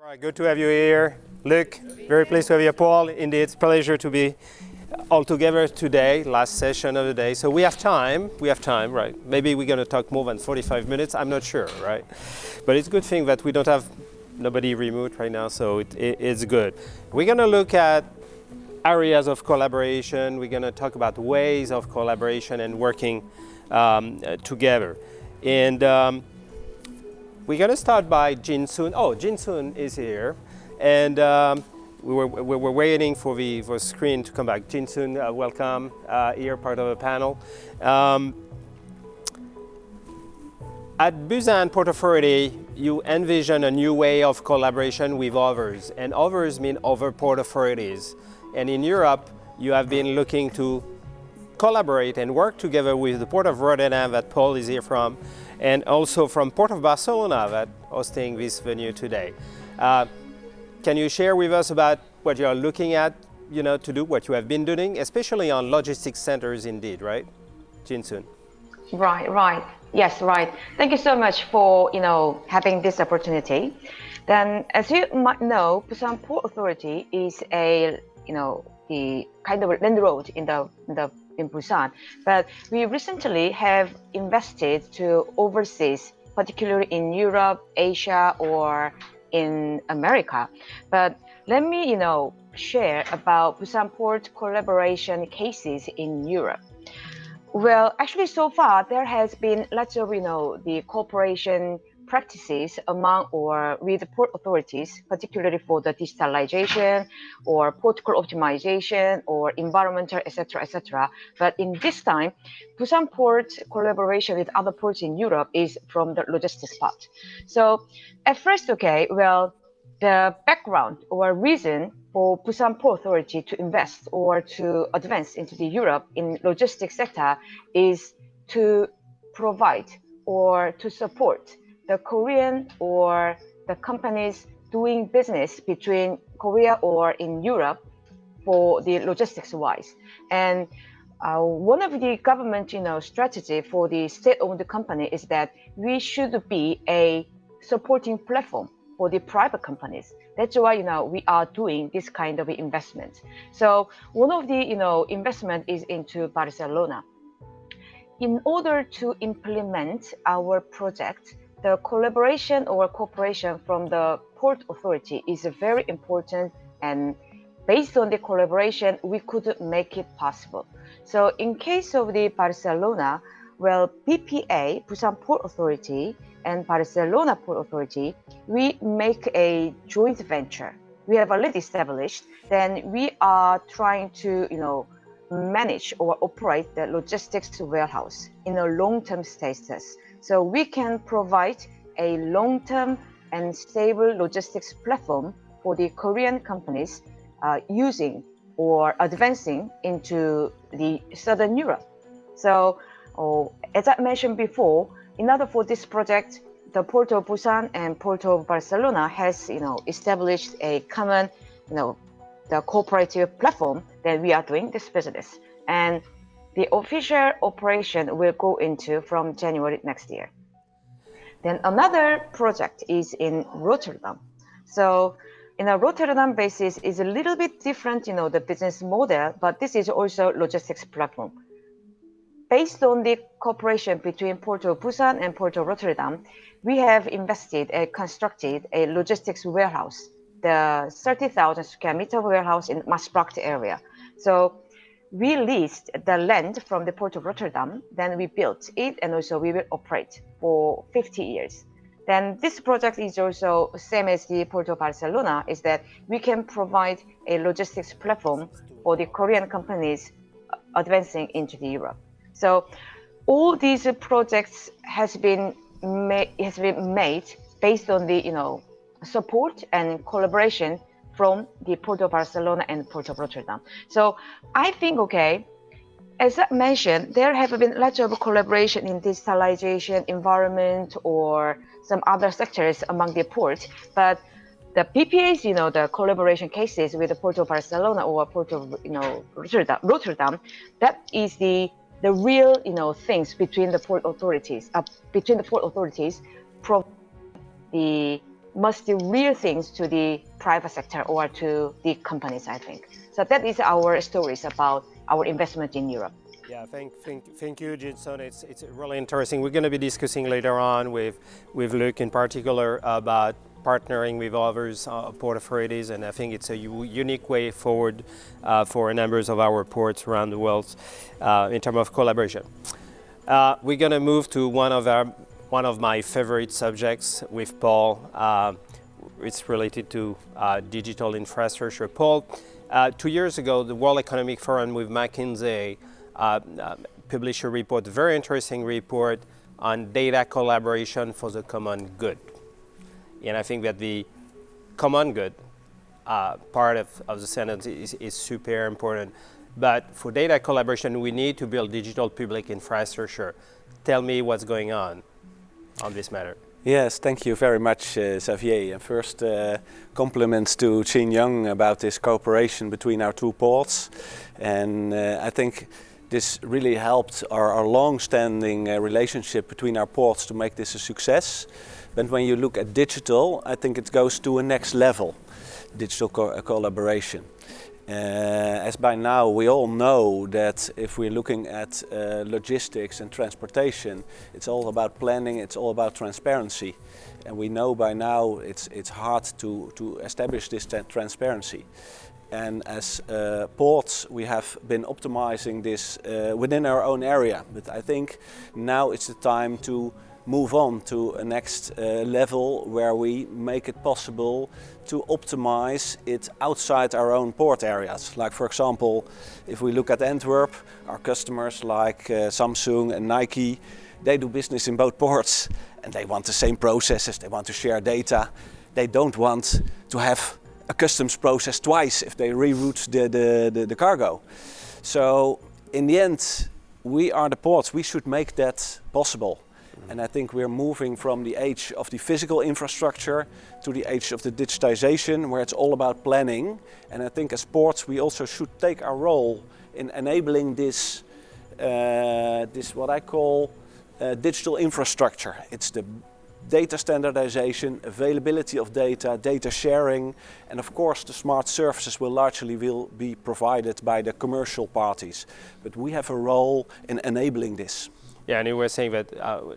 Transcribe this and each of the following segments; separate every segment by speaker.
Speaker 1: right, good to have you here, Luc. Very pleased to have you, Paul. Indeed, it's a pleasure to be all together today, last session of the day. So we have time, right? Maybe we're going to talk more than 45 minutes, I'm not sure, right? But it's a good thing that we don't have nobody remote right now, so it's good. We're going to look at areas of collaboration. We're going to talk about ways of collaboration and working together. And we're going to start by Jin-Soon. Oh, Jin-Soon is here. And we were waiting for the screen to come back. Jin-Soon, welcome here, part of the panel. At Busan Port Authority, you envision a new way of collaboration with others, and others mean other port authorities. And in Europe, you have been looking to collaborate and work together with the Port of Rotterdam that Paul is here from, and also from Port of Barcelona that hosting this venue today. Can you share with us about what you are looking at, to do, what you have been doing, especially on logistics centers indeed, right? Jin-Soon.
Speaker 2: Right. Yes, right. Thank you so much for, having this opportunity. Then, as you might know, Busan Port Authority is the kind of land road in Busan. But we recently have invested to overseas, particularly in Europe, Asia, or in America. But let me, share about Busan Port collaboration cases in Europe. Well, actually, so far there has been lots of, the cooperation practices among or with port authorities, particularly for the digitalization or protocol optimization or environmental, etc., etc. But in this time, Busan Port collaboration with other ports in Europe is from the logistics part. So at first, the background or reason for Busan Port Authority to invest or to advance into the Europe in logistics sector is to provide or to support the Korean or the companies doing business between Korea or in Europe for the logistics wise. And one of the government strategy for the state-owned company is that we should be a supporting platform for the private companies. That's why we are doing this kind of investment. So one of the investment is into Barcelona. In order to implement our project, the collaboration or cooperation from the port authority is very important, and based on the collaboration, we could make it possible. So in case of the Barcelona, BPA, Busan Port Authority, and Barcelona Port Authority, we make a joint venture. We have already established, then we are trying to, manage or operate the logistics warehouse in a long-term status. So we can provide a long-term and stable logistics platform for the Korean companies using or advancing into the Southern Europe. So as I mentioned before, in order for this project, the Port of Busan and Port of Barcelona has, established a common, the cooperative platform that we are doing this business. And the official operation will go into from January next year. Then another project is in Rotterdam. So in a Rotterdam basis is a little bit different, the business model, but this is also logistics platform. Based on the cooperation between Port of Busan and Port of Rotterdam, we have invested and constructed a logistics warehouse, the 30,000 square meter warehouse in Maasbracht area. So we leased the land from the Port of Rotterdam, then we built it, and also we will operate for 50 years. Then this project is also same as the Port of Barcelona, is that we can provide a logistics platform for the Korean companies advancing into the Europe. So all these projects has been made based on the support and collaboration from the Port of Barcelona and Port of Rotterdam. So I think as I mentioned, there have been lots of collaboration in digitalization, environment, or some other sectors among the ports, but the PPAs, the collaboration cases with the Port of Barcelona or Port of Rotterdam, that is the real things between the port authorities, from the must do real things to the private sector or to the companies, I think. So that is our stories about our investment in Europe.
Speaker 1: Yeah, thank you, Jinson. It's really interesting. We're going to be discussing later on with Luc in particular about partnering with others port authorities, and I think it's a unique way forward for numbers of our ports around the world in terms of collaboration. We're going to move to one of my favorite subjects with Paul. It's related to digital infrastructure. Paul, 2 years ago, the World Economic Forum with McKinsey published a report, a very interesting report on data collaboration for the common good. And I think that the common good part of the sentence is super important. But for data collaboration, we need to build digital public infrastructure. Tell me what's going on this matter.
Speaker 3: Yes, thank you very much, Xavier. And first, compliments to Xin Young about this cooperation between our two ports. And I think this really helped our long-standing relationship between our ports to make this a success. But when you look at digital, I think it goes to a next level, digital collaboration. As by now we all know that if we're looking at logistics and transportation, it's all about planning, it's all about transparency. And we know by now it's hard to establish this transparency. And as ports, we have been optimizing this within our own area. But I think now it's the time to move on to a next level where we make it possible to optimize it outside our own port areas. Like for example, if we look at Antwerp, our customers like Samsung and Nike, they do business in both ports and they want the same processes, they want to share data. They don't want to have a customs process twice if they reroute the cargo. So in the end, we are the ports, we should make that possible. And I think we're moving from the age of the physical infrastructure to the age of the digitization, where it's all about planning. And I think as ports, we also should take our role in enabling this what I call digital infrastructure. It's the data standardization, availability of data, data sharing, and of course the smart services will largely be provided by the commercial parties. But we have a role in enabling this.
Speaker 1: Yeah, and you were saying that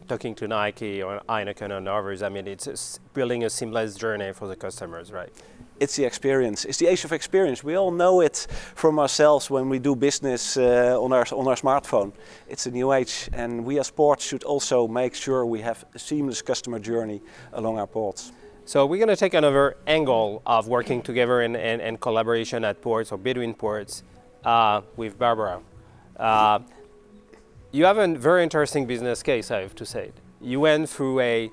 Speaker 1: talking to Nike or Heineken and others, I mean, it's building a seamless journey for the customers, right?
Speaker 3: It's the experience. It's the age of experience. We all know it from ourselves when we do business on our smartphone. It's a new age, and we as ports should also make sure we have a seamless customer journey along our ports.
Speaker 1: So we're going to take another angle of working together and collaboration at ports or between ports with Barbara. You have a very interesting business case, I have to say. You went through a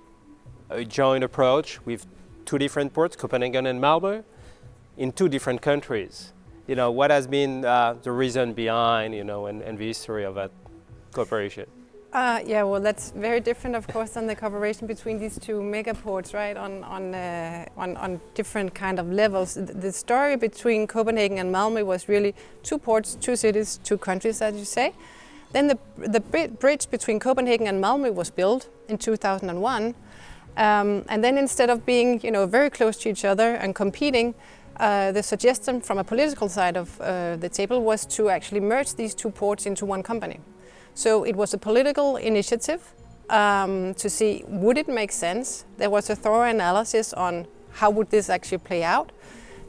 Speaker 1: joint approach with two different ports, Copenhagen and Malmö, in two different countries. You know, what has been the reason behind, you know, and the history of that cooperation?
Speaker 4: Yeah, well, that's very different, of course, than the cooperation between these two mega ports, right? On different kind of levels. The story between Copenhagen and Malmö was really two ports, two cities, two countries, as you say. Then the bridge between Copenhagen and Malmö was built in 2001, and then instead of being, you know, very close to each other and competing, the suggestion from a political side of the table was to actually merge these two ports into one company. So it was a political initiative to see would it make sense. There was a thorough analysis on how would this actually play out.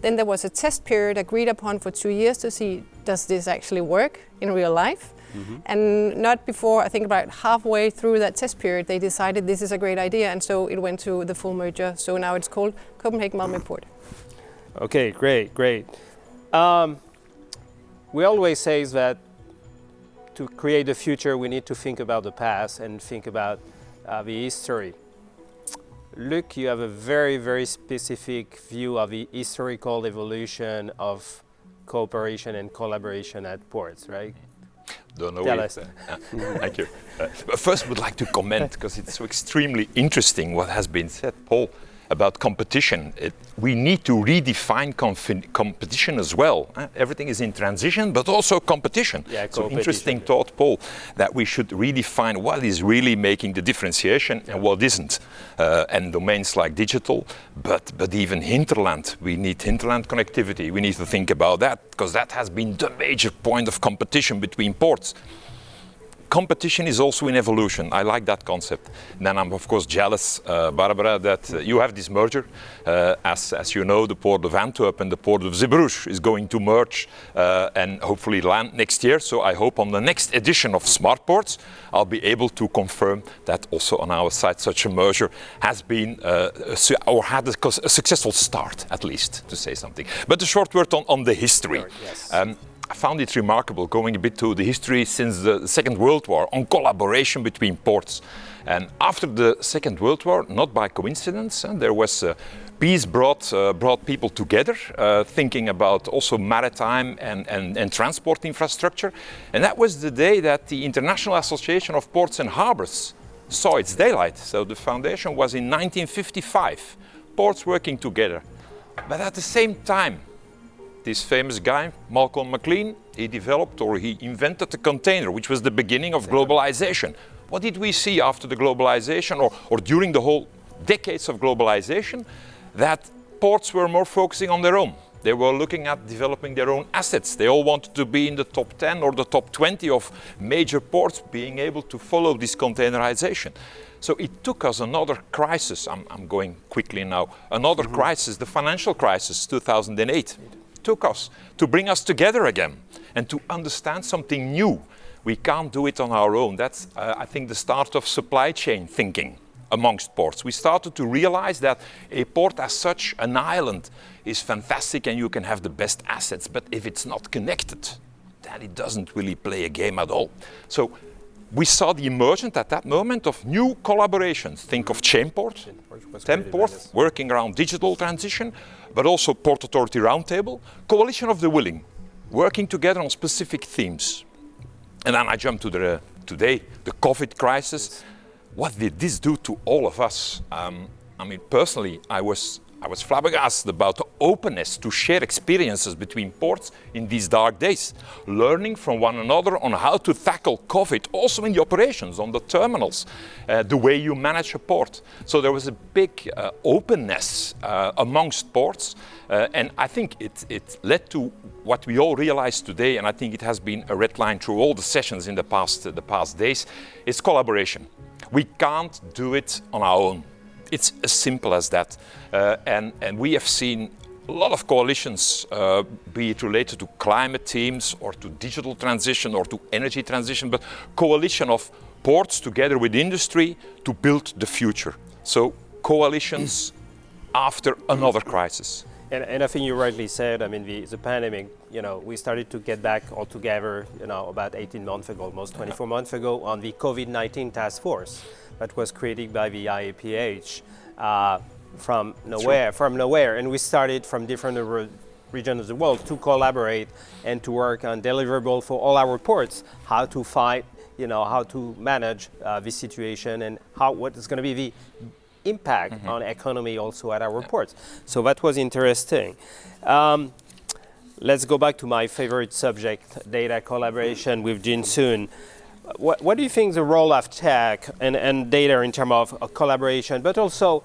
Speaker 4: Then there was a test period agreed upon for 2 years to see does this actually work in real life. Mm-hmm. And not before, I think about halfway through that test period, they decided this is a great idea, and so it went to the full merger. So now it's called Copenhagen Malmö Port.
Speaker 1: Okay, great. We always say that to create the future, we need to think about the past and think about the history. Luc, you have a very, very specific view of the historical evolution of cooperation and collaboration at ports, right?
Speaker 5: Don't know
Speaker 1: Tell
Speaker 5: it.
Speaker 1: us.
Speaker 5: Thank you. But first, would like to comment because it's so extremely interesting what has been said, Paul. about competition. We need to redefine competition as well. Everything is in transition, but also competition.
Speaker 1: Yeah,
Speaker 5: so interesting thought, Paul, that we should redefine what is really making the differentiation and what isn't. And domains like digital, but even hinterland. We need hinterland connectivity. We need to think about that, because that has been the major point of competition between ports. Competition is also in evolution. I like that concept. Then I'm of course jealous, Barbara, that you have this merger. As you know, the Port of Antwerp and the Port of Zeebrugge is going to merge and hopefully land next year. So I hope on the next edition of Smart Ports, I'll be able to confirm that also on our side such a merger has been or had a successful start, at least, to say something. But a short word on the history.
Speaker 1: Yes.
Speaker 5: I found it remarkable going a bit to the history since the Second World War on collaboration between ports. And after the Second World War, not by coincidence, there was peace brought people together, thinking about also maritime and transport infrastructure. And that was the day that the International Association of Ports and Harbors saw its daylight. So the foundation was in 1955, ports working together. But at the same time, this famous guy, Malcolm McLean, he developed or he invented the container, which was the beginning of globalization. What did we see after the globalization or during the whole decades of globalization? That ports were more focusing on their own. They were looking at developing their own assets. They all wanted to be in the top 10 or the top 20 of major ports being able to follow this containerization. So it took us another crisis, I'm going quickly now, another crisis, the financial crisis, 2008. Took us to bring us together again and to understand something new. We can't do it on our own. That's, I think, the start of supply chain thinking amongst ports. We started to realize that a port as such, an island, is fantastic and you can have the best assets, but if it's not connected, then it doesn't really play a game at all. So we saw the emergence at that moment of new collaborations. Think of Chainport, Temport, working around digital transition, but also Port Authority Roundtable, Coalition of the Willing, working together on specific themes. And then I jump to today, the COVID crisis. What did this do to all of us? I mean, personally, I was flabbergasted about the openness to share experiences between ports in these dark days, learning from one another on how to tackle COVID, also in the operations, on the terminals, the way you manage a port. So there was a big openness amongst ports, and I think it led to what we all realize today, and I think it has been a red line through all the sessions in the past days, is collaboration. We can't do it on our own. It's as simple as that. And we have seen a lot of coalitions, be it related to climate themes or to digital transition or to energy transition, but coalition of ports together with industry to build the future. So coalitions after another crisis.
Speaker 1: And I think you rightly said, I mean, the pandemic, we started to get back all together, about 18 months ago, almost 24 months ago, on the COVID-19 task force that was created by the IAPH from nowhere. And we started from different regions of the world to collaborate and to work on deliverable for all our ports, how to fight, how to manage this situation and what is going to be the impact on economy also at our ports. So that was interesting. Let's go back to my favorite subject, data collaboration with Jinsoon. What do you think the role of tech and data in terms of collaboration, but also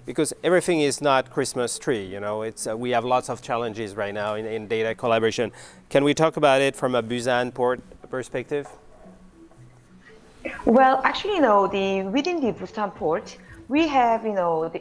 Speaker 1: because everything is not Christmas tree, we have lots of challenges right now in data collaboration. Can we talk about it from a Busan port perspective?
Speaker 2: Well, actually, within the Busan port, we have,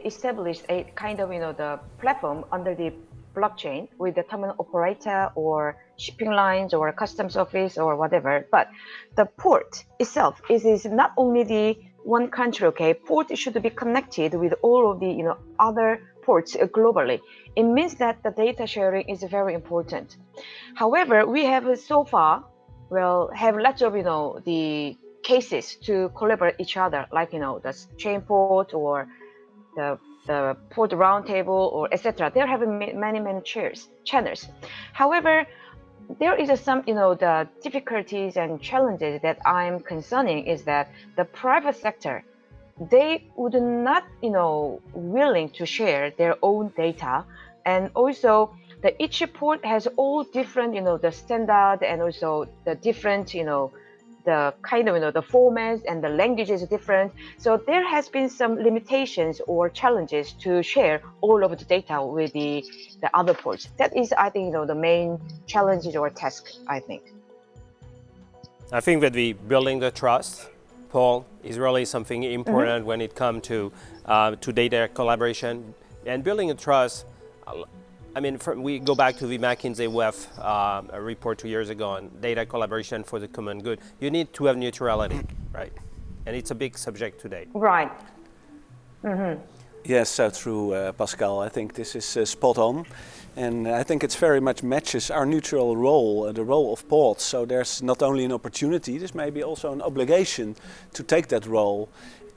Speaker 2: established a kind of, the platform under the blockchain with the terminal operator or shipping lines or customs office or whatever. But the port itself is not only the one country, okay? Port should be connected with all of the, other ports globally. It means that the data sharing is very important. However, we have so far, have lots of, the cases to collaborate each other, like the Chainport or the Port Roundtable or etc. They're having many channels. However, there is some the difficulties and challenges that I'm concerning is that the private sector they would not, willing to share their own data. And also, each port has all different, the standard and also the different, the kind of, the formats and the languages are different. So there has been some limitations or challenges to share all of the data with the other ports. That is, I think, the main challenges or task, I think.
Speaker 1: I think that the building the trust, Paul, is really something important when it comes to data collaboration and building a trust. I mean, we go back to the McKinsey WEF a report 2 years ago on data collaboration for the common good. You need to have neutrality, right? And it's a big subject today.
Speaker 2: Right.
Speaker 3: Yes, so true, Pascal. I think this is spot on. And I think it's very much matches our neutral role, the role of ports. So there's not only an opportunity, there's maybe also an obligation to take that role.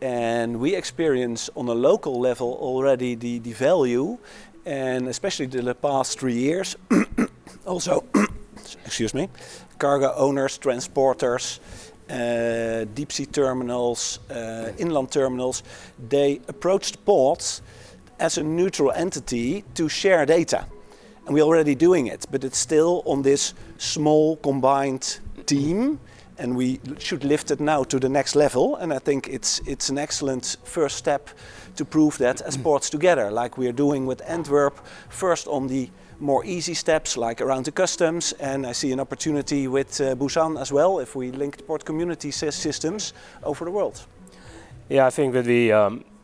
Speaker 3: And we experience on a local level already the value, and especially the past 3 years, also, excuse me, cargo owners, transporters, deep sea terminals, inland terminals, they approached ports as a neutral entity to share data. And we're already doing it, but it's still on this small combined team, and we should lift it now to the next level. And I think it's an excellent first step to prove that as ports together, like we are doing with Antwerp, first on the more easy steps like around the customs, and I see an opportunity with Busan as well if we link the port community systems over the world.
Speaker 1: Yeah, I think that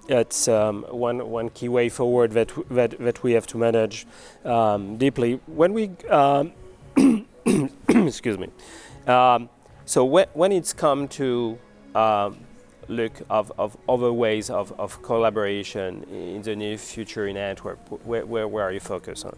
Speaker 1: it's one key way forward that we have to manage deeply. When we excuse me. So when it's come to look of other ways of collaboration in the near future in Antwerp, where are you focused on?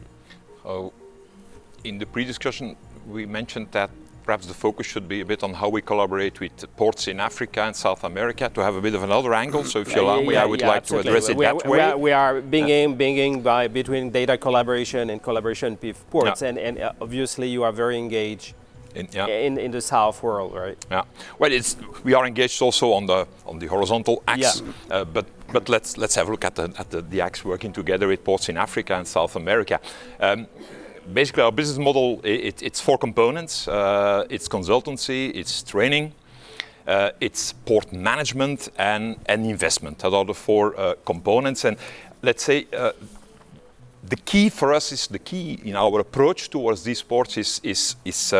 Speaker 5: In the pre-discussion, we mentioned that perhaps the focus should be a bit on how we collaborate with ports in Africa and South America to have a bit of another angle. So if you allow me, I would like to address it that way.
Speaker 1: We are being by between data collaboration and collaboration with ports, and obviously you are very engaged in the South world, right?
Speaker 5: Yeah. Well, we are engaged also on the horizontal axe, but let's have a look at the axe working together with ports in Africa and South America. Basically, our business model, it's 4 components. It's consultancy, it's training, it's port management, and investment. That are the 4 components. And let's say the key for us is, the key in our approach towards these ports is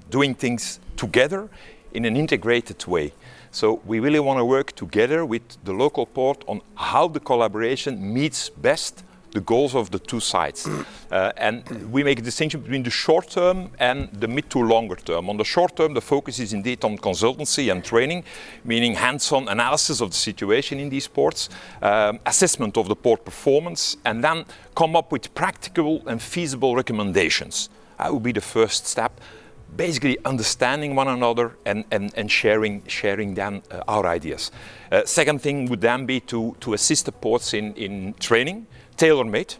Speaker 5: doing things together in an integrated way. So we really want to work together with the local port on how the collaboration meets best the goals of the 2 sides. And we make a distinction between the short term and the mid to longer term. On the short term, the focus is indeed on consultancy and training, meaning hands-on analysis of the situation in these ports, assessment of the port performance, and then come up with practical and feasible recommendations. That would be the first step. Basically understanding one another and sharing then our ideas. Second thing would then be to assist the ports in training, tailor-made,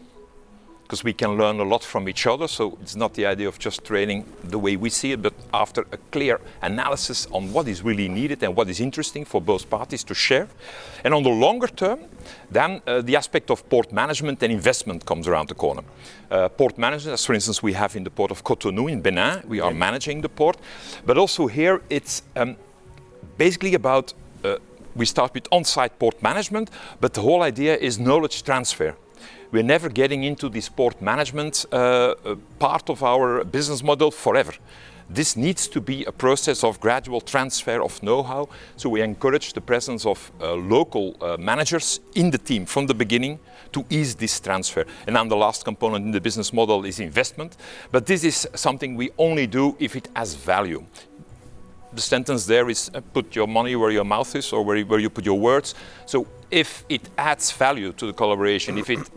Speaker 5: because we can learn a lot from each other. So it's not the idea of just training the way we see it, but after a clear analysis on what is really needed and what is interesting for both parties to share. And on the longer term, then the aspect of port management and investment comes around the corner. Port management, as for instance we have in the port of Cotonou in Benin, we are managing the port. But also here it's basically about, we start with on-site port management, but the whole idea is knowledge transfer. We're never getting into this port management part of our business model forever. This needs to be a process of gradual transfer of know-how, so we encourage the presence of local managers in the team from the beginning to ease this transfer. And then the last component in the business model is investment, but this is something we only do if it has value. The sentence there is put your money where your mouth is, or where you put your words. So if it adds value to the collaboration, if it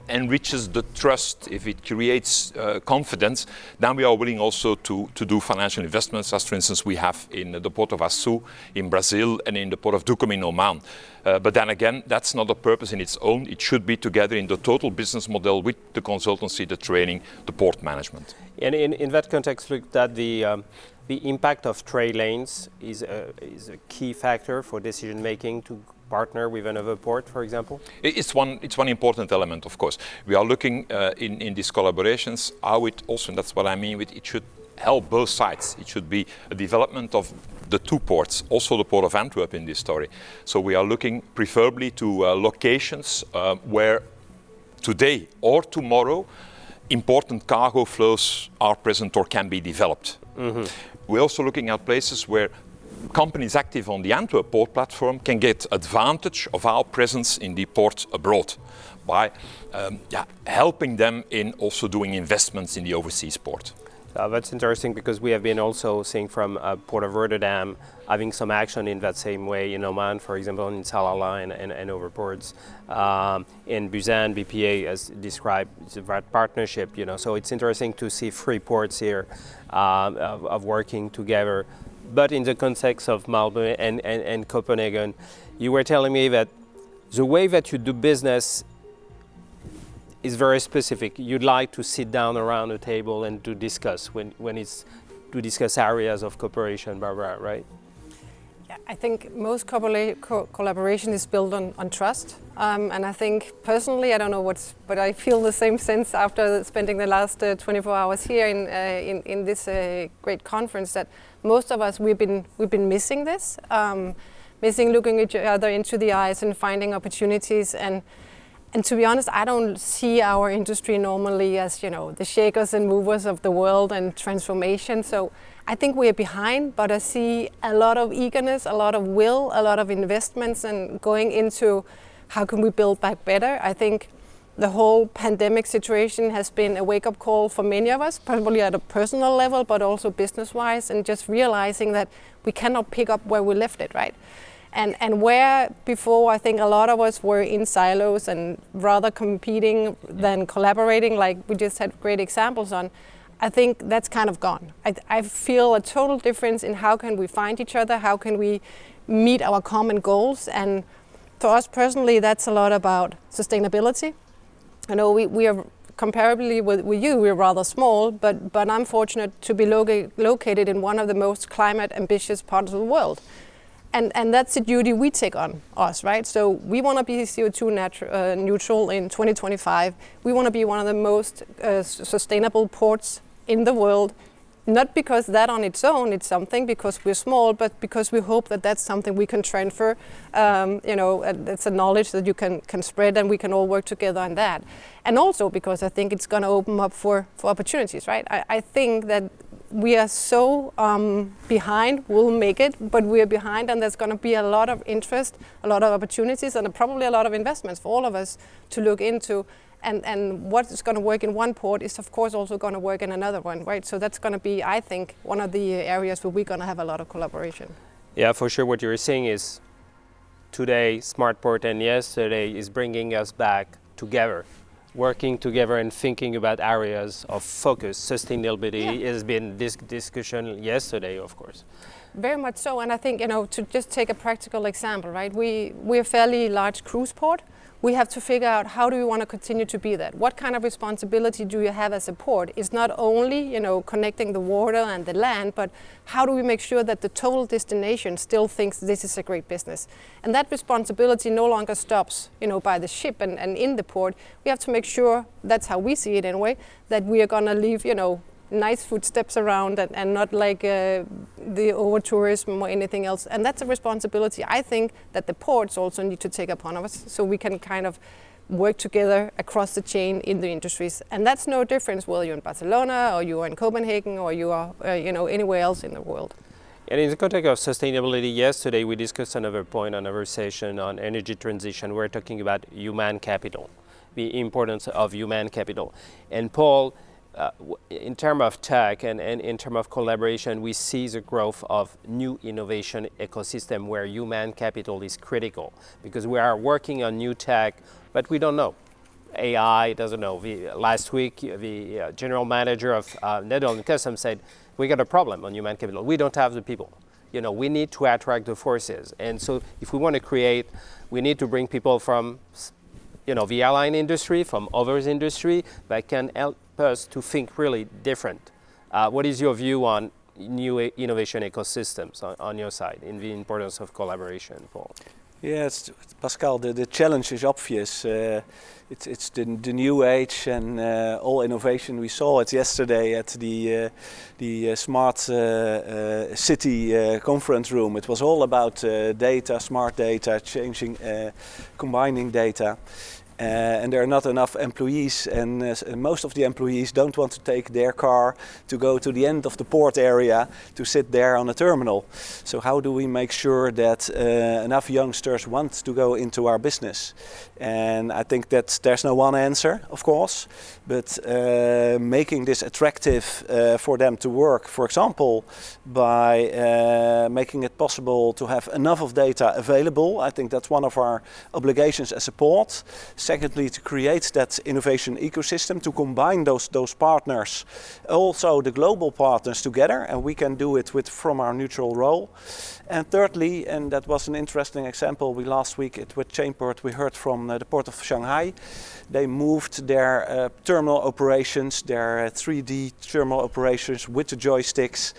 Speaker 5: enriches the trust, if it creates confidence, then we are willing also to do financial investments, as for instance we have in the port of Açu in Brazil and in the port of Duqm in Oman. But then again, that's not a purpose in its own. It should be together in the total business model with the consultancy, the training, the port management.
Speaker 1: And in that context, look that the impact of trade lanes is a key factor for decision making to partner with another port, for example?
Speaker 5: It's one important element, of course. We are looking in these collaborations how it also, and that's what I mean with it should help both sides. It should be a development of the two ports, also the Port of Antwerp in this story. So we are looking preferably to locations where today or tomorrow important cargo flows are present or can be developed. Mm-hmm. We're also looking at places where companies active on the Antwerp port platform can get advantage of our presence in the port abroad by helping them in also doing investments in the overseas port.
Speaker 1: That's interesting because we have been also seeing from Port of Rotterdam having some action in that same way in Oman, for example, in Salalah and other ports. In Busan, BPA has described that partnership, so it's interesting to see three ports here of working together. But in the context of Malmö and Copenhagen, you were telling me that the way that you do business is very specific. You'd like to sit down around a table and to discuss when it's to discuss areas of cooperation, Barbara, right?
Speaker 4: Yeah, I think most collaboration is built on trust. And I think personally, I don't know but I feel the same sense after spending the last 24 hours here in this great conference that most of us, we've been missing this, missing looking each other into the eyes and finding opportunities. And to be honest, I don't see our industry normally as, the shakers and movers of the world and transformation. So I think we're behind, but I see a lot of eagerness, a lot of will, a lot of investments and going into how can we build back better. I think the whole pandemic situation has been a wake-up call for many of us, probably at a personal level, but also business-wise, and just realizing that we cannot pick up where we left it, right? And where before I think a lot of us were in silos and rather competing than collaborating, like we just had great examples on, I think that's kind of gone. I feel a total difference in how can we find each other, how can we meet our common goals. And for us personally, that's a lot about sustainability. I know we are comparably with you, we're rather small, but I'm fortunate to be located in one of the most climate ambitious parts of the world. And that's the duty we take on us, right? So we want to be CO2 neutral in 2025. We want to be one of the most sustainable ports in the world, not because that on its own it's something, because we're small, but because we hope that that's something we can transfer. It's a knowledge that you can spread, and we can all work together on that. And also because I think it's going to open up for opportunities, right? I think that we are so behind, we'll make it, but we're behind, and there's going to be a lot of interest, a lot of opportunities, and probably a lot of investments for all of us to look into. And what is going to work in one port is, of course, also going to work in another one, right? So that's going to be, I think, one of the areas where we're going to have a lot of collaboration.
Speaker 1: Yeah, for sure. What you're saying is today, Smartport and yesterday is bringing us back together, working together and thinking about areas of focus. Sustainability has been this discussion yesterday, of course.
Speaker 4: Very much so. And I think, to just take a practical example, right? We're a fairly large cruise port. We have to figure out how do we want to continue to be that? What kind of responsibility do you have as a port? It's not only, connecting the water and the land, but how do we make sure that the total destination still thinks this is a great business? And that responsibility no longer stops, by the ship and in the port. We have to make sure, that's how we see it anyway, that we are going to leave, nice footsteps around and not like the over-tourism or anything else. And that's a responsibility I think that the ports also need to take upon us, so we can kind of work together across the chain in the industries. And that's no difference whether you're in Barcelona or you're in Copenhagen or you are anywhere else in the world.
Speaker 1: And in the context of sustainability, yesterday we discussed another point on our session on energy transition. We're talking about human capital, the importance of human capital. And Paul, in terms of tech and in terms of collaboration, we see the growth of new innovation ecosystem where human capital is critical, because we are working on new tech, but we don't know. AI doesn't know. Last week, the general manager of Netherlands Customs said, we got a problem on human capital. We don't have the people. We need to attract the forces. And so if we want to create, we need to bring people from the airline industry, from others industry that can help us to think really different. What is your view on new innovation ecosystems on your side, in the importance of collaboration, Paul?
Speaker 3: Yeah, Pascal, the challenge is obvious. It's the new age and all innovation. We saw it yesterday at the Smart City conference room. It was all about data, smart data, combining data. And there are not enough employees, and most of the employees don't want to take their car to go to the end of the port area to sit there on a terminal. So how do we make sure that enough youngsters want to go into our business? And I think that there's no one answer, of course, but making this attractive for them to work, for example, by making it possible to have enough of data available. I think that's one of our obligations as a port. Secondly, to create that innovation ecosystem, to combine those partners, also the global partners together, and we can do it from our neutral role. And thirdly, and that was an interesting example, last week with Chainport, we heard from the Port of Shanghai. They moved their terminal operations, their 3D terminal operations with the joysticks,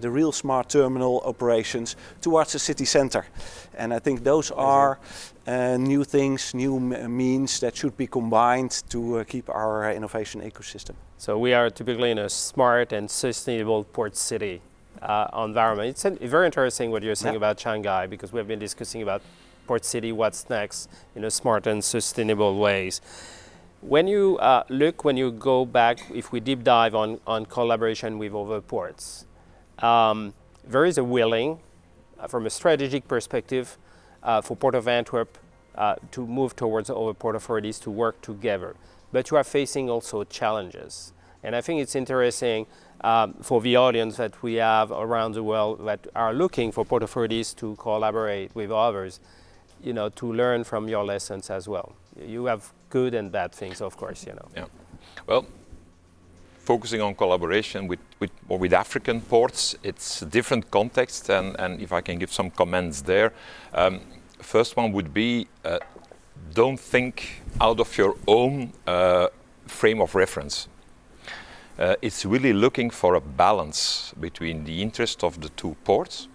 Speaker 3: the real smart terminal operations towards the city center. And I think those are new things, new means that should be combined to keep our innovation ecosystem.
Speaker 1: So we are typically in a smart and sustainable port city environment. It's very interesting what you're saying about Shanghai, because we've been discussing about port city, what's next in a smart and sustainable ways. When you when you go back, if we deep dive on collaboration with other ports, there is a willing, from a strategic perspective, for Port of Antwerp to move towards other port authorities to work together. But you are facing also challenges. And I think it's interesting for the audience that we have around the world that are looking for port authorities to collaborate with others, you know, to learn from your lessons as well. You have good and bad things, of course, you know.
Speaker 5: Yeah. Well, focusing on collaboration with African ports, it's a different context, and if I can give some comments there. First one would be, don't think out of your own frame of reference. It's really looking for a balance between the interest of the two ports,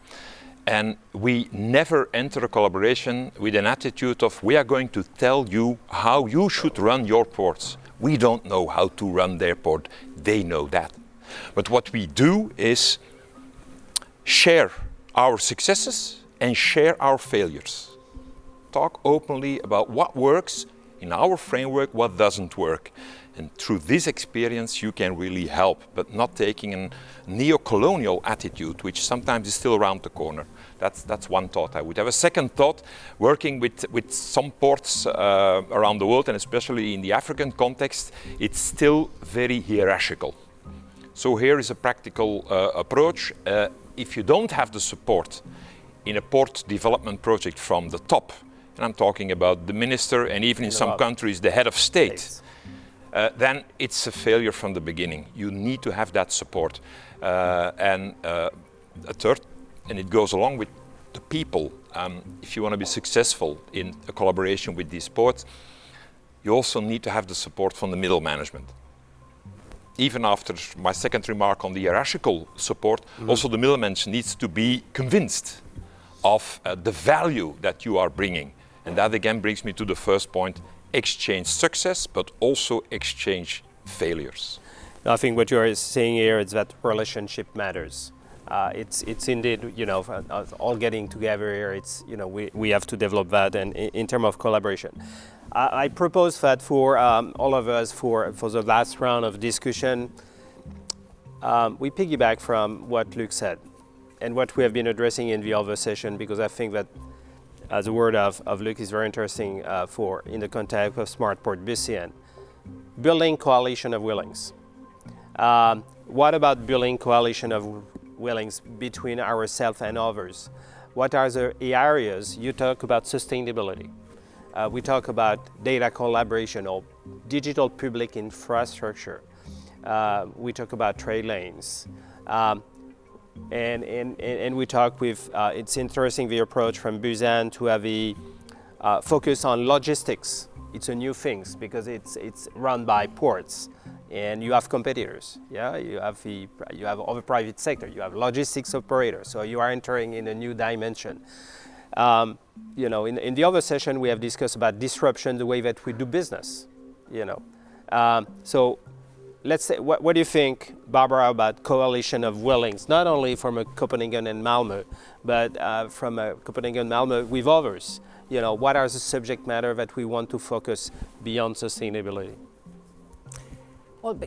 Speaker 5: and we never enter a collaboration with an attitude of we are going to tell you how you should run your ports. We don't know how to run their port, they know that. But what we do is share our successes and share our failures. Talk openly about what works in our framework, what doesn't work. And through this experience you can really help, but not taking a neo-colonial attitude, which sometimes is still around the corner. That's one thought I would have. A second thought, working with some ports around the world, and especially in the African context, it's still very hierarchical. So here is a practical approach. If you don't have the support in a port development project from the top, and I'm talking about the minister and even in some countries the head of state, then it's a failure from the beginning. You need to have that support. And a third, and it goes along with the people. If you want to be successful in a collaboration with these ports, you also need to have the support from the middle management. Even after my second remark on the hierarchical support, also the middle management needs to be convinced of the value that you are bringing. And that again brings me to the first point, exchange success, but also exchange failures.
Speaker 1: I think what you're saying here is that relationship matters. It's indeed, you know, all getting together here, it's, you know, we have to develop that, and in terms of collaboration. I propose that for all of us, for the last round of discussion, we piggyback from what Luc said and what we have been addressing in the other session, because I think that the word of Luc is very interesting in the context of Smart Port BCN. Building coalition of willings. What about building coalition of willings between ourselves and others? What are the areas? You talk about sustainability. We talk about data collaboration or digital public infrastructure. We talk about trade lanes. And we talk with, it's interesting the approach from Busan to have a focus on logistics. It's a new thing because it's run by ports, and you have competitors. Yeah, you have other private sector. You have logistics operators. So you are entering in a new dimension. You know, in the other session, we have discussed about disruption, the way that we do business, you know. So let's say, what do you think, Barbara, about coalition of willings, not only from a Copenhagen and Malmö, but from a Copenhagen and Malmö with others? You know, what are the subject matter that we want to focus beyond sustainability?
Speaker 4: Well,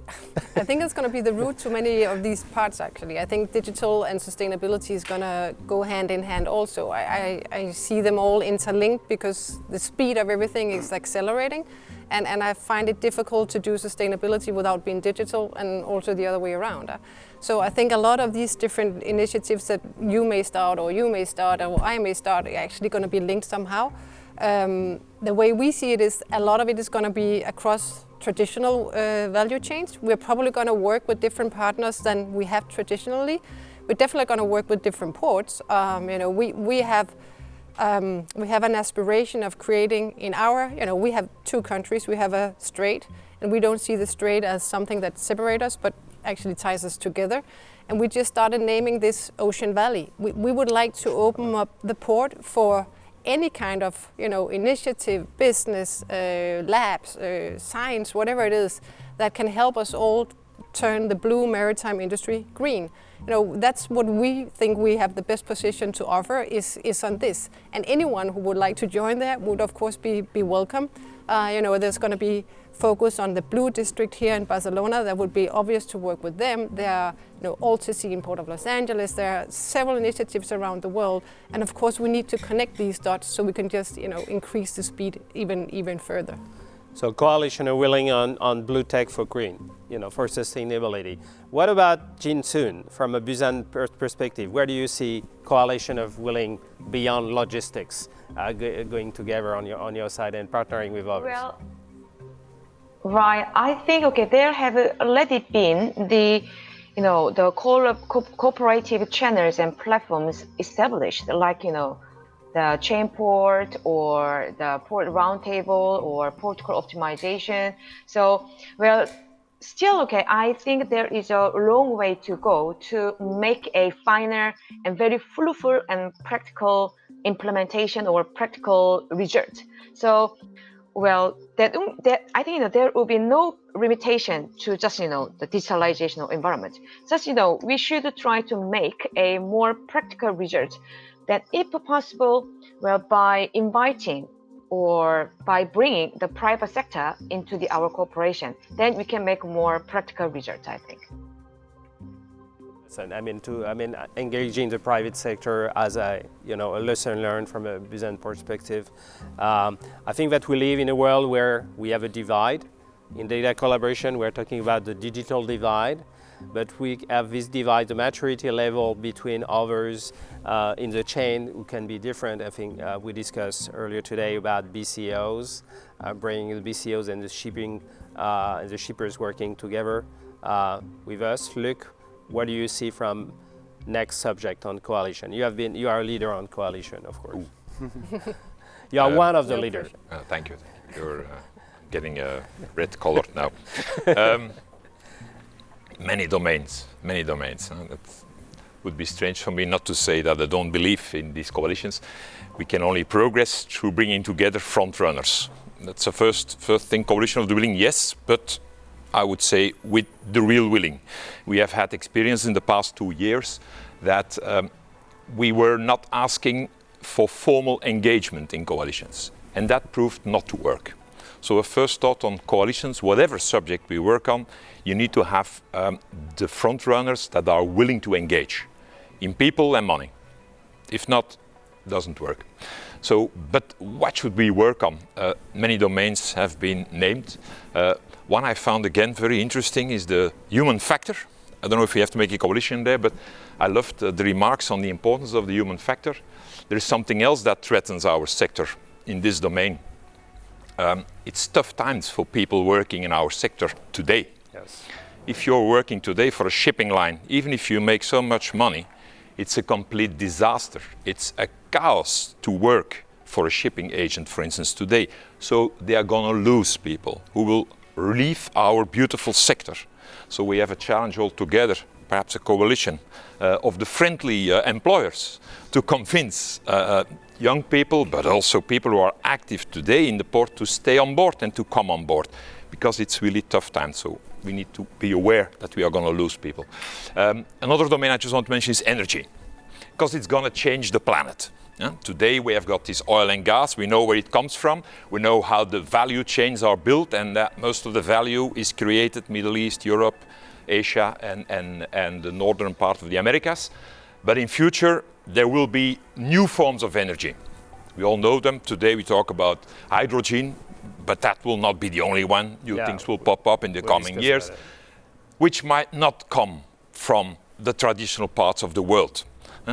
Speaker 4: I think it's going to be the root to many of these parts, actually. I think digital and sustainability is going to go hand in hand also. I see them all interlinked because the speed of everything is accelerating. And I find it difficult to do sustainability without being digital, and also the other way around. So I think a lot of these different initiatives that you may start, or you may start, or I may start, are actually going to be linked somehow. The way we see it is a lot of it is going to be across traditional value chains. We're probably going to work with different partners than we have traditionally. We're definitely going to work with different ports. You know, we have an aspiration of creating in our, you know, we have two countries. We have a strait, and we don't see the strait as something that separates us, but actually ties us together. And we just started naming this Ocean Valley. We would like to open up the port for any kind of, you know, initiative, business, labs, science, whatever it is, that can help us all turn the blue maritime industry green. You know, that's what we think we have the best position to offer is on this. And anyone who would like to join that would of course be welcome. You know, there's going to be focus on the Blue District here in Barcelona. That would be obvious to work with them. There are, you know, AltaSea in Port of Los Angeles. There are several initiatives around the world. And of course we need to connect these dots so we can just, you know, increase the speed even further.
Speaker 1: So coalition are willing on blue tech for green, you know, for sustainability. What about Jinsoon from a Busan perspective? Where do you see coalition of willing beyond logistics going together on your side and partnering with others?
Speaker 2: Well, right. I think there have already been the, you know, the cooperative channels and platforms established, like, you know, the chain port or the port roundtable or protocol optimization. So, well, still, I think there is a long way to go to make a finer and very fruitful and practical implementation or practical result. So, well, that I think, you know, there will be no limitation to just, you know, the digitalization of environment. Just, you know, we should try to make a more practical result that, if possible, well, by inviting or by bringing the private sector into our cooperation, then we can make more practical results, I think.
Speaker 1: I mean, engaging the private sector as a lesson learned from a Busan perspective. I think that we live in a world where we have a divide. In data collaboration, we're talking about the digital divide, but we have this divide, the maturity level between others in the chain who can be different. I think we discussed earlier today about BCOs, bringing the BCOs and the shipping and the shippers working together with us. Luc, what do you see from next subject on coalition? You are a leader on coalition, of course. You are one of the leaders.
Speaker 5: Thank you. You're getting red colored now. Many domains. It would be strange for me not to say that I don't believe in these coalitions. We can only progress through bringing together front runners. That's the first thing. Coalition of the willing, yes, but I would say with the real willing. We have had experience in the past 2 years that we were not asking for formal engagement in coalitions, and that proved not to work. So a first thought on coalitions, whatever subject we work on, you need to have the front runners that are willing to engage in people and money. If not, it doesn't work. So, but what should we work on? Many domains have been named. One I found again very interesting is the human factor. I don't know if we have to make a coalition there, but I loved the remarks on the importance of the human factor. There is something else that threatens our sector in this domain. It's tough times for people working in our sector today.
Speaker 1: Yes.
Speaker 5: If you're working today for a shipping line, even if you make so much money, it's a complete disaster. It's a chaos to work for a shipping agent, for instance, today. So they are going to lose people who will leave our beautiful sector. So we have a challenge altogether perhaps a coalition of the friendly employers to convince young people, but also people who are active today in the port, to stay on board and to come on board, because it's really tough times. So we need to be aware that we are going to lose people. Another domain I just want to mention is energy, because it's going to change the planet. Today we have got this oil and gas, we know where it comes from, we know how the value chains are built, and that most of the value is created Middle East, Europe, Asia and the northern part of the Americas. But in future there will be new forms of energy. We all know them. Today we talk about hydrogen, but that will not be the only one. New things will pop up in the coming years, which might not come from the traditional parts of the world.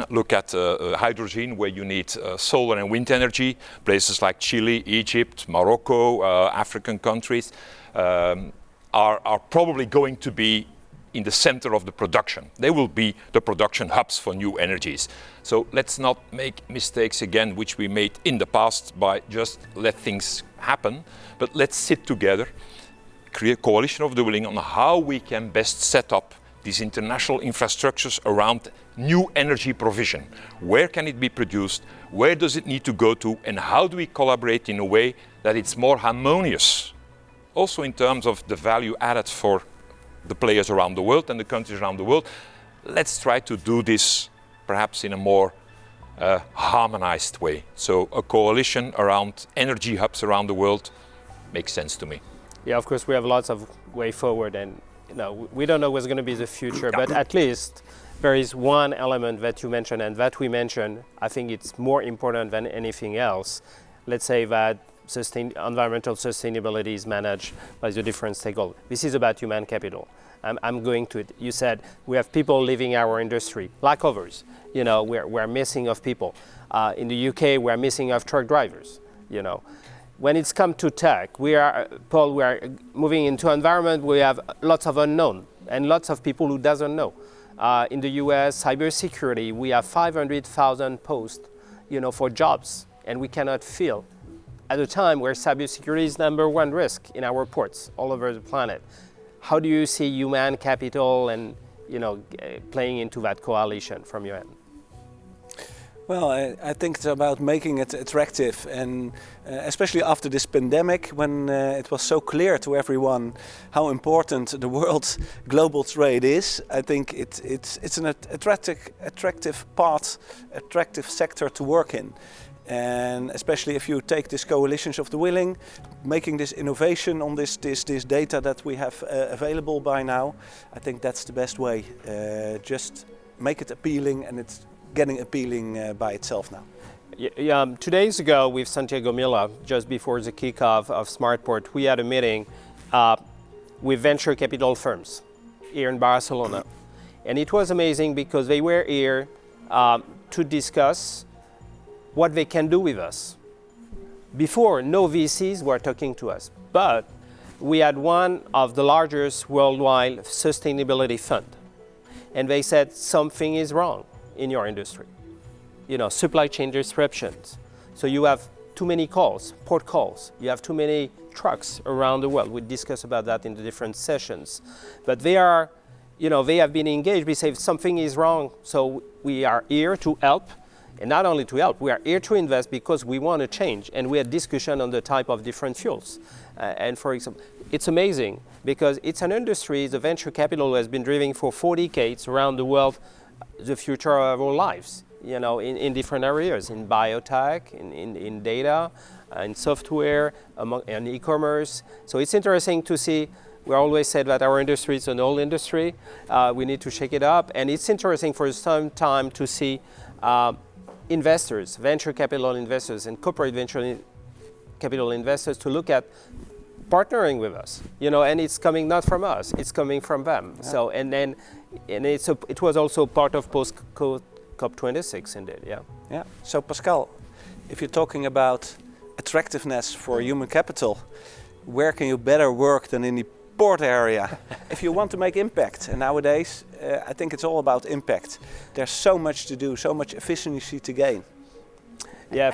Speaker 5: Look at hydrogen, where you need solar and wind energy. Places like Chile, Egypt, Morocco, African countries are probably going to be in the center of the production. They will be the production hubs for new energies. So let's not make mistakes again, which we made in the past by just let things happen, but let's sit together, create a coalition of the willing on how we can best set up these international infrastructures around new energy provision. Where can it be produced? Where does it need to go to? And how do we collaborate in a way that it's more harmonious? Also in terms of the value added for the players around the world and the countries around the world. Let's try to do this perhaps in a more harmonized way. So a coalition around energy hubs around the world makes sense to me.
Speaker 1: Yeah, of course we have lots of way forward, and we don't know what's going to be the future, but at least there is one element that you mentioned and that we mentioned. I think it's more important than anything else. Let's say that environmental sustainability is managed by the different stakeholders. This is about human capital. I'm going to it. You said we have people leaving our industry, like others. We're missing of people. In the UK, we're missing of truck drivers. When it's come to tech, we are moving into an environment where we have lots of unknown and lots of people who doesn't know. In the US, cybersecurity, we have 500,000 posts, for jobs, and we cannot fill at a time where cybersecurity is #1 risk in our ports all over the planet. How do you see human capital and playing into that coalition from your end?
Speaker 3: Well, I think it's about making it attractive, and especially after this pandemic, when it was so clear to everyone how important the world's global trade is. I think it's an attractive sector to work in. And especially if you take these coalitions of the willing, making this innovation on this data that we have available by now, I think that's the best way. Just make it appealing, and it's getting appealing by itself now.
Speaker 1: 2 days ago with Santiago Milla, just before the kickoff of Smartport, we had a meeting with venture capital firms here in Barcelona. And it was amazing because they were here to discuss what they can do with us. Before, no VCs were talking to us, but we had one of the largest worldwide sustainability fund. And they said something is wrong in your industry. Supply chain disruptions. So you have too many calls, port calls. You have too many trucks around the world. We discuss about that in the different sessions. But they have been engaged. We say something is wrong. So we are here to help. And not only to help, we are here to invest because we want to change. And we had discussion on the type of different fuels. And for example, it's amazing because it's an industry, the venture capital has been driving for 4 decades around the world, the future of our lives, in different areas, in biotech, in data, in software, in e-commerce. So it's interesting to see. We always said that our industry is an old industry. We need to shake it up. And it's interesting for some time to see investors, venture capital investors and corporate venture capital investors to look at partnering with us, and it's coming not from us, it's coming from them. Yeah. So, it was also part of post COP26 indeed, yeah.
Speaker 3: Yeah, so Pascal, if you're talking about attractiveness for human capital, where can you better work than in the port area if you want to make impact? And nowadays, I think it's all about impact. There's so much to do, so much efficiency to gain.
Speaker 1: Yeah,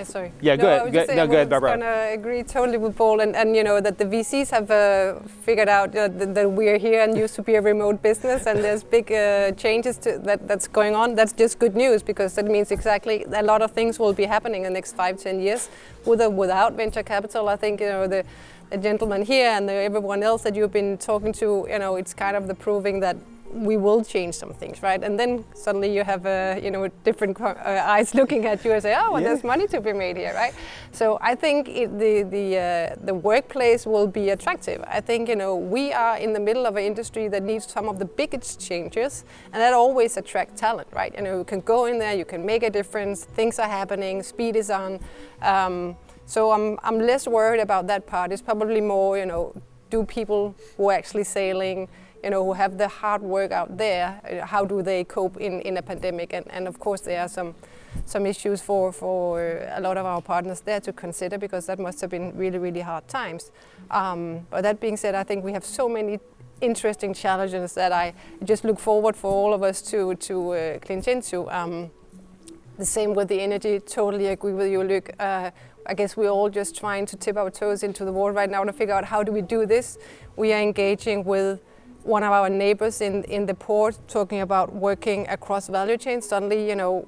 Speaker 4: Sorry.
Speaker 1: Yeah, go ahead. Go ahead, Barbara.
Speaker 4: I was going to agree totally with Paul, and you know that the VCs have figured out that we are here and used to be a remote business, and there's big changes that's going on. That's just good news, because that means exactly a lot of things will be happening in the next 5-10 years, with or without venture capital. I think, you know, the gentleman here and everyone else that you've been talking to, you know, it's kind of the proving that we will change some things, right? And then suddenly you have you know, different eyes looking at you and say, oh, well, there's money to be made here, right? So I think the workplace will be attractive. I think, you know, we are in the middle of an industry that needs some of the biggest changes, and that always attracts talent, right? You know, you can go in there, you can make a difference, things are happening, speed is on. So I'm less worried about that part. It's probably more, you know, do people who are actually sailing, you know, who have the hard work out there, how do they cope in a pandemic? And of course there are some issues for a lot of our partners there to consider, because that must have been really, really hard times. But that being said, I think we have so many interesting challenges that I just look forward for all of us to clinch into. The same with the energy, totally agree with you, Luc. I guess we're all just trying to tip our toes into the water right now to figure out how do we do this. We are engaging with one of our neighbors in the port, talking about working across value chains. Suddenly, you know,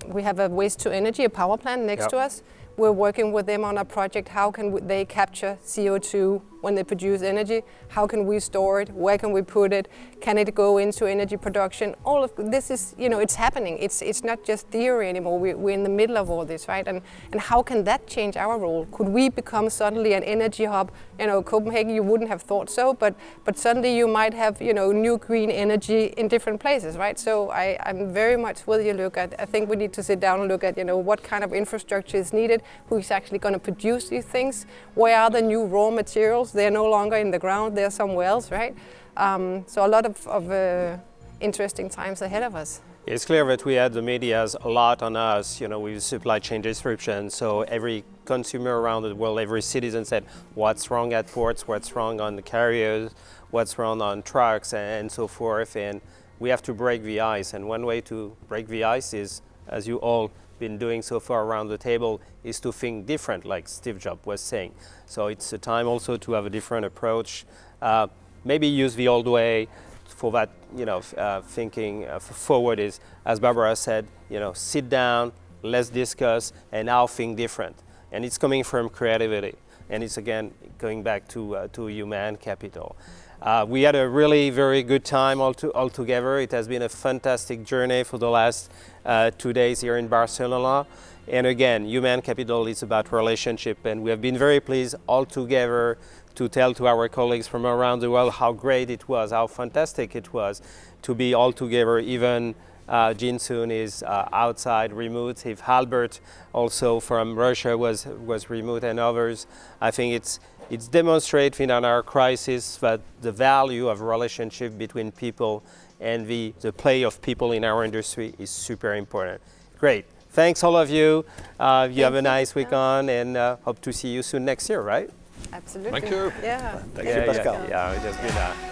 Speaker 4: we have a waste to energy, a power plant next to us. We're working with them on a project. How can they capture CO2 when they produce energy? How can we store it? Where can we put it? Can it go into energy production? All of this is, you know, it's happening. It's not just theory anymore. We're in the middle of all this, right? And how can that change our role? Could we become suddenly an energy hub? You know, Copenhagen, you wouldn't have thought so, but suddenly you might have, you know, new green energy in different places, right? So I'm very much with you, Luc. I think we need to sit down and look at, you know, what kind of infrastructure is needed, who is actually going to produce these things, where are the new raw materials? They're no longer in the ground, they're somewhere else, right? So a lot of interesting times ahead of us.
Speaker 1: It's clear that we had the media's a lot on us, you know, with supply chain disruption. So every consumer around the world, every citizen said, what's wrong at ports, what's wrong on the carriers, what's wrong on trucks, and so forth. And we have to break the ice. And one way to break the ice is, as you all been doing so far around the table, is to think different, like Steve Jobs was saying. So it's a time also to have a different approach. Maybe use the old way for that, you know, thinking forward is, as Barbara said, you know, sit down, let's discuss, and now think different. And it's coming from creativity. And it's again going back to human capital. We had a really very good time all together. It has been a fantastic journey for the last 2 days here in Barcelona. And again, human capital is about relationship, and we have been very pleased all together to tell to our colleagues from around the world how great it was, how fantastic it was to be all together. Even Jinsoon is outside remote. If Albert also from Russia was remote, and others, I think it's demonstrating in our crisis that the value of relationship between people and the play of people in our industry is super important. Great. Thanks all of you. You have a nice week on, and hope to see you soon next year, right?
Speaker 4: Absolutely.
Speaker 5: Thank you.
Speaker 4: Yeah.
Speaker 3: Thank you, Pascal.
Speaker 1: Yeah, it has been